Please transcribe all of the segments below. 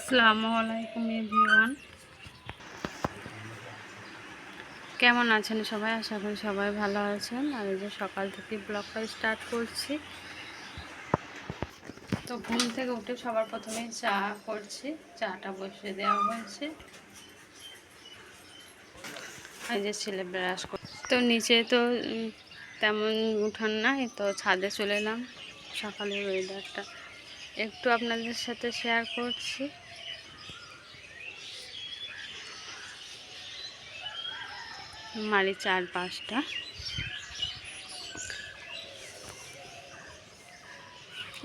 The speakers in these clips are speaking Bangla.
আসসালামু আলাইকুম এভরিওয়ান, কেমন আছেন সবাই? আশা করি সবাই ভালো আছেন। আর এই যে সকাল থেকে ব্লগটা স্টার্ট করছি। তো ঘুম থেকে উঠে সবার প্রথমে চা করছি, চাটা বসিয়ে দেওয়া হয়েছে। এই যে ছেলে ব্রাশ করছে। তো নিচে তো তেমন উঠান নাই, তো ছাদে চলে এলাম। সকালের ওয়েদারটা একটু আপনাদের সাথে শেয়ার করছি। মারি 4-5টা।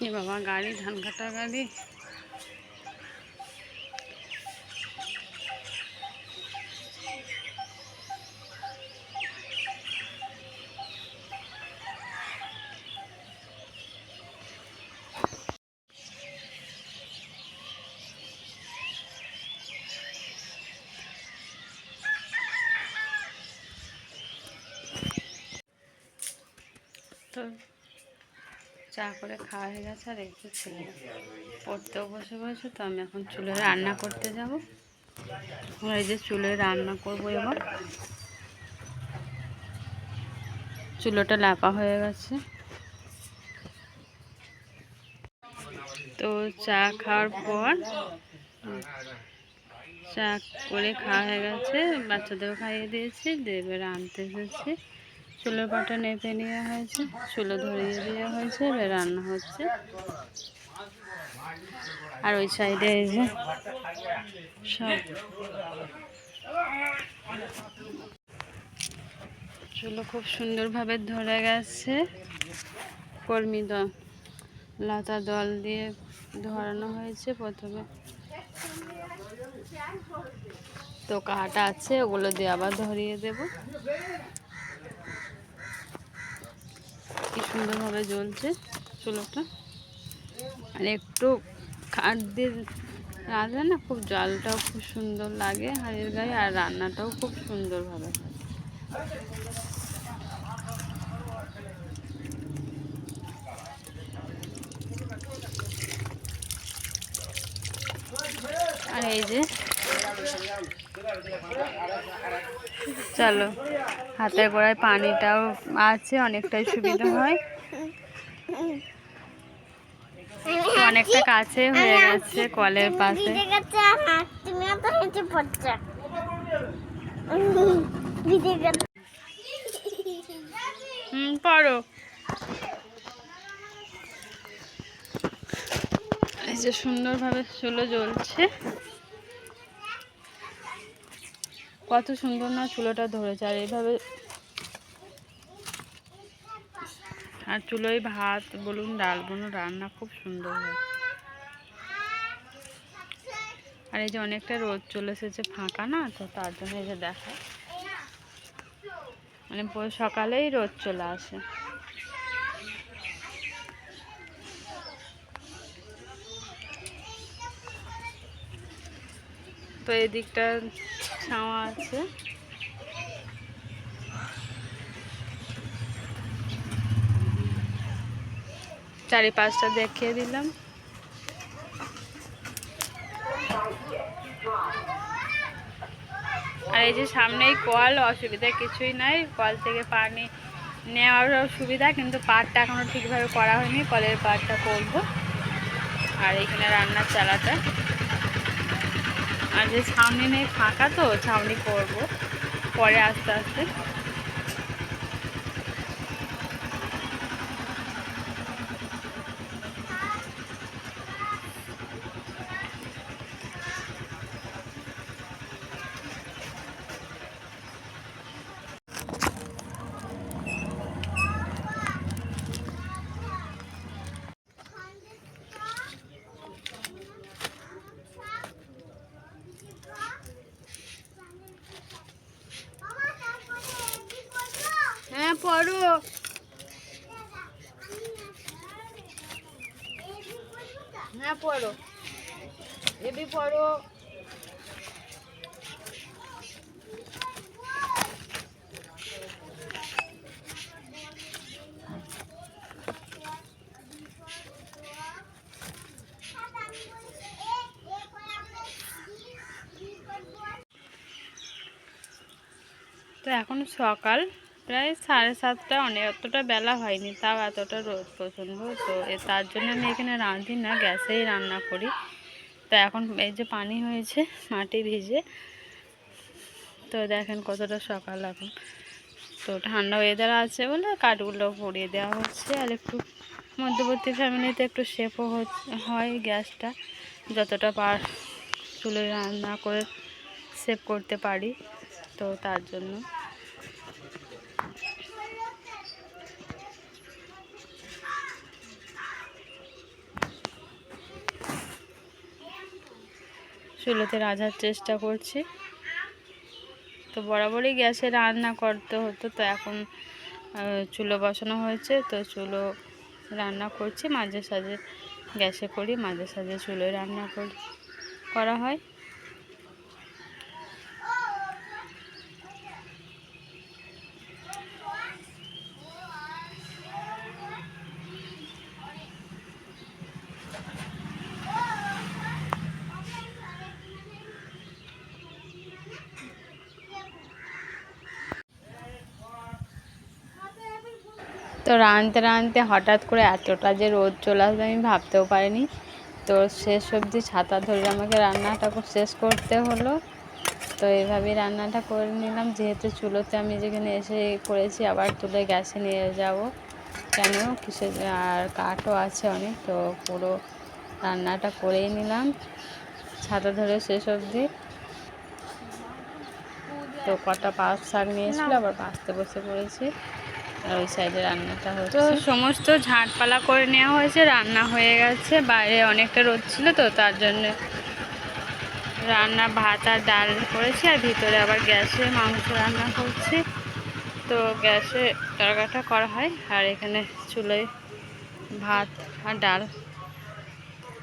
এ বাবা, গাড়ি, ধান কাটা গাড়ি। তো চা করে খাওয়া হয়ে গেছে, আর একটু ছেলে পড়তেও বসে বসে। তো আমি এখন চুলে রান্না করতে যাব। এই যে চুলে রান্না করবো। এবার চুলোটা লাপা হয়ে গেছে। তো চা খাওয়ার পর চা করে খাওয়া হয়ে গেছে, বাচ্চাদেরও খাইয়ে দিয়েছি। এবারে আনতে এসেছি, চুলোর পাটা নেপে নেওয়া হয়েছে, চুলো ধরিয়ে দেওয়া হয়েছে, এবার রান্না হচ্ছে। আর ওই সাইডে এই যে সব চুলো খুব সুন্দরভাবে ধরে গেছে। কর্মী দল, লতা দল দিয়ে ধরানো হয়েছে। প্রথমে তো কাটা আছে, ওগুলো দিয়ে আবার ধরিয়ে দেব। কি সুন্দরভাবে জ্বলছে চুলোটা। আর একটু খাট দিয়ে রাঁধলে না, খুব জলটাও খুব সুন্দর লাগে হাড়ির গায়ে, আর রান্নাটাও খুব সুন্দরভাবে হয়। আর এই যে চলো, হাতের গোড়ায় পানিটাও আছে, অনেকটাই সুবিধা হয়। অনেকটা কাছে হয়ে গেছে কলের পাশে। পড়ো। এই যে সুন্দরভাবে চুলো জ্বলছে, কত সুন্দর না চুলোটা ধরেছে। আর এইভাবে, আর চুলোয় ভাত বলুন, ডাল বলুন, রান্না খুব সুন্দর হয়। আর এই যে অনেকটা রোদ চলে এসেছে, ফাঁকা না, তো তার জন্য এই যে দেখা, মানে সকালেই রোদ চলে আসে। তো এই দিকটা ছাওয়া আছে। চারিপাশটা দেখিয়ে দিলাম। আর এই যে সামনেই কল, অসুবিধা কিছুই নাই, কল থেকে পানি নেওয়ারও সুবিধা, কিন্তু পাটটা এখনো ঠিকভাবে করা হয়নি, কলের পাটটা করব। আর এখানে রান্নার চালাটা, আর যে ছাউনি নেই, ফাঁকা, তো ছাউনি করব পরে আস্তে আস্তে। হ্যাঁ, পড়ো। হ্যাঁ, পড়ো, এবি পড়ো। তো এখন সকাল প্রায় 7:30, অতটা বেলা হয়নি, তাও এতটা রোদ প্রচণ্ড। তো তার জন্য আমি এখানে রাঁধি না, গ্যাসেই রান্না করি। তো এখন এই যে পানি হয়েছে মাটি ভিজে, তো দেখেন কতটা সকাল এখন। তো ঠান্ডা ওয়েদার আছে বলে কাঠগুলো পুড়িয়ে দেওয়া হচ্ছে। আর একটু মধ্যবর্তী ফ্যামিলিতে একটু সেফও হয় গ্যাসটা, যতটা চুলে রান্না করে সেভ করতে পারি, তো তার জন্য। চুলোতে রাঁধার চেষ্টা করছি। তো বরাবরই গ্যাসে রান্না করতে হতো, তো এখন চুলো বসানো হয়েছে, তো চুলো রান্না করছি। মাঝে সাঝে গ্যাসে করি, মাঝে সাঝে চুলোয় রান্না করা হয়। তো রাঁধতে রাঁধতে হঠাৎ করে এতটা যে রোদ চলে আসবে আমি ভাবতেও পারিনি। তো শেষ অবধি ছাতা ধরে আমাকে রান্নাটা শেষ করতে হলো। তো এইভাবেই রান্নাটা করে নিলাম, যেহেতু চুলোতে আমি যেখানে এসে করেছি, আবার তুলে গ্যাসে নিয়ে যাব কেন, কিসের, আর কাঠও আছে অনেক। তো পুরো রান্নাটা করেই নিলাম ছাতা ধরে শেষ অবধি। তো কটা পাঁচ শাক নিয়েছিল, আবার বাঁচতে বসে পড়েছি। আর ওই সাইডে রান্নাটা হচ্ছে। তো সমস্ত ঝাঁটপালা করে নেওয়া হয়েছে, রান্না হয়ে গেছে। বাইরে অনেকটা রোদ ছিল, তো তার জন্য রান্না ভাত আর ডাল করেছি, আর ভিতরে আবার গ্যাসে মাংস রান্না করছি। তো গ্যাসে তরকারিটা করা হয়, আর এখানে চুলোয় ভাত আর ডাল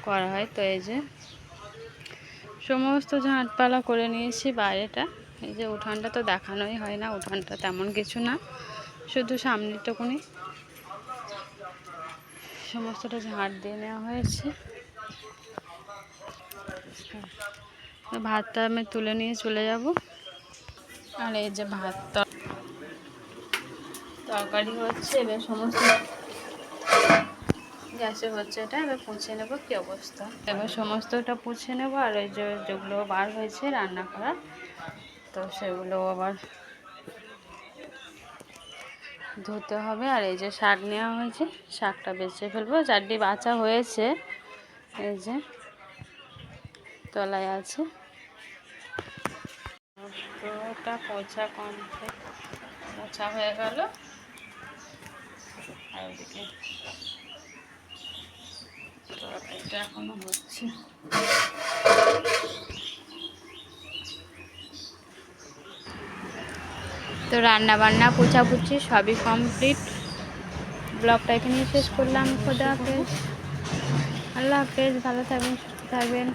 করা হয়। তো এই যে সমস্ত ঝাঁটপালা করে নিয়েছি বাইরেটা। এই যে উঠানটা তো দেখানোই হয় না, উঠানটা তেমন কিছু না, শুধু সামনেটুকুনি সমস্তটা ঝাঁট দিয়ে নেওয়া হয়েছে। ভাতটা আমি তুলে নিয়ে চলে যাব। আর এই যে ভাত তরকারি হচ্ছে, এবার সমস্ত গ্যাসে হচ্ছে, এটা এবার পুছে নেবো কী অবস্থা। এবার সমস্তটা পুছে নেবো। আর ওই যেগুলো বার হয়েছে রান্না করা, তো সেগুলো আবার ধুতে হবে। আর এই যে শাক নেওয়া হয়েছে, শাকটা বেছে ফেলবো। চারটি বাছা হয়েছে, এই যে তলায় আছে। পুরোটা পোছা কমপ্লিট, মোছা হয়ে গেল। আর ওদিকে তরকারিটা এখনো হচ্ছে। তো রান্না বান্না পোছাপুছি সবই কমপ্লিট। ব্লগটা এখানেই শেষ করলাম। খোদা হাফেজ, আল্লাহ হাফেজ, ভালো থাকবেন, সুস্থ থাকবেন।